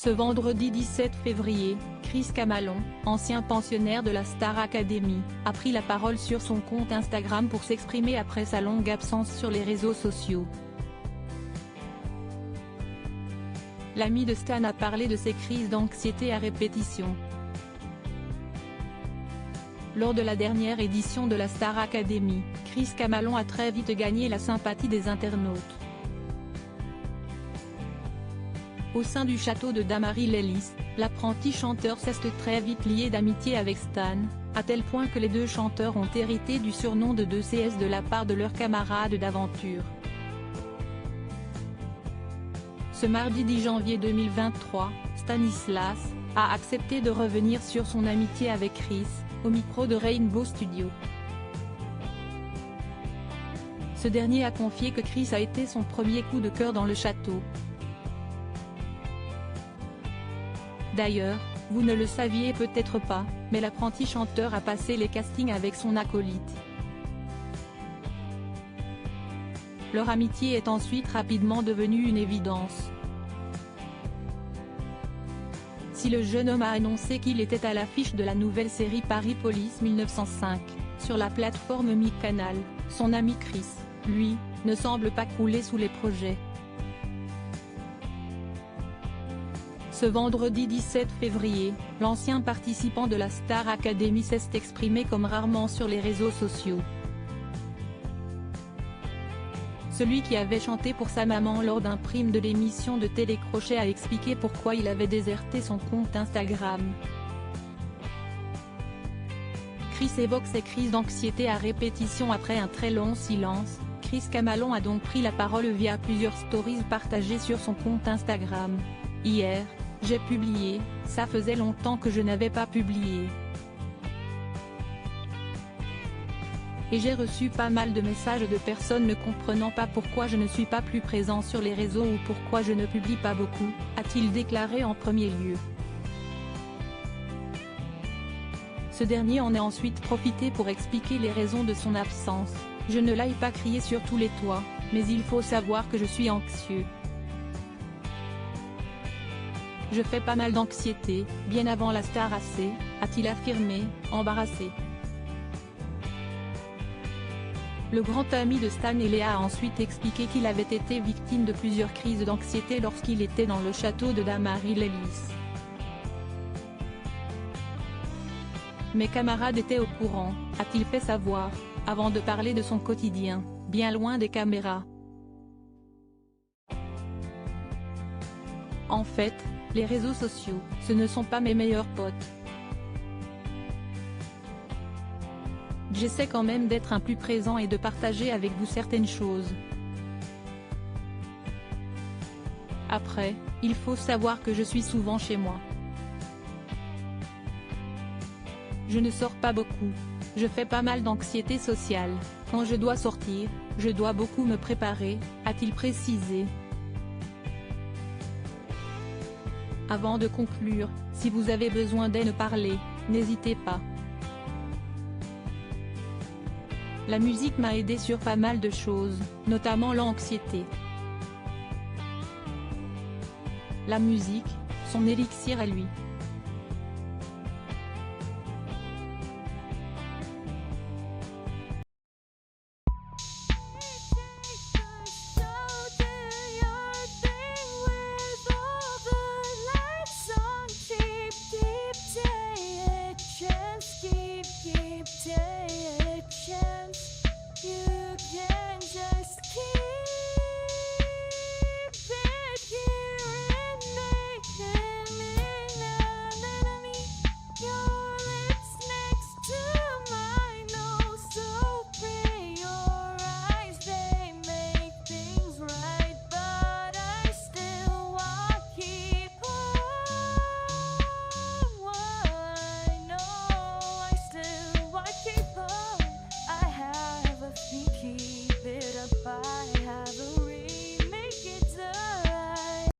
Ce vendredi 17 février, Chris Camalon, ancien pensionnaire de la Star Academy, a pris la parole sur son compte Instagram pour s'exprimer après sa longue absence sur les réseaux sociaux. L'ami de Stan a parlé de ses crises d'anxiété à répétition. Lors de la dernière édition de la Star Academy, Chris Camalon a très vite gagné la sympathie des internautes. Au sein du château de Damary-Lélis, l'apprenti chanteur s'est très vite lié d'amitié avec Stan, à tel point que les deux chanteurs ont hérité du surnom de 2CS de la part de leurs camarades d'aventure. Ce mardi 10 janvier 2023, Stanislas a accepté de revenir sur son amitié avec Chris, au micro de Rainbow Studio. Ce dernier a confié que Chris a été son premier coup de cœur dans le château. D'ailleurs, vous ne le saviez peut-être pas, mais l'apprenti chanteur a passé les castings avec son acolyte. Leur amitié est ensuite rapidement devenue une évidence. Si le jeune homme a annoncé qu'il était à l'affiche de la nouvelle série Paris Police 1905, sur la plateforme MyCanal, son ami Chris, lui, ne semble pas crouler sous les projets. Ce vendredi 17 février, l'ancien participant de la Star Academy s'est exprimé comme rarement sur les réseaux sociaux. Celui qui avait chanté pour sa maman lors d'un prime de l'émission de Télécrochet a expliqué pourquoi il avait déserté son compte Instagram. Chris évoque ses crises d'anxiété à répétition après un très long silence. Chris Camalon a donc pris la parole via plusieurs stories partagées sur son compte Instagram. Hier, j'ai publié, ça faisait longtemps que je n'avais pas publié. Et j'ai reçu pas mal de messages de personnes ne comprenant pas pourquoi je ne suis pas plus présent sur les réseaux ou pourquoi je ne publie pas beaucoup, a-t-il déclaré en premier lieu. Ce dernier en a ensuite profité pour expliquer les raisons de son absence. Je ne l'aille pas crier sur tous les toits, mais il faut savoir que je suis anxieux. Je fais pas mal d'anxiété, bien avant la Star AC, a-t-il affirmé, embarrassé. Le grand ami de Stan et Léa a ensuite expliqué qu'il avait été victime de plusieurs crises d'anxiété lorsqu'il était dans le château de Damary-Lélis. Mes camarades étaient au courant, a-t-il fait savoir, avant de parler de son quotidien, bien loin des caméras. En fait, les réseaux sociaux, ce ne sont pas mes meilleurs potes. J'essaie quand même d'être un plus présent et de partager avec vous certaines choses. Après, il faut savoir que je suis souvent chez moi. Je ne sors pas beaucoup. Je fais pas mal d'anxiété sociale. Quand je dois sortir, je dois beaucoup me préparer, a-t-il précisé. Avant de conclure, si vous avez besoin d'aide parler, n'hésitez pas. La musique m'a aidé sur pas mal de choses, notamment l'anxiété. La musique, son élixir à lui.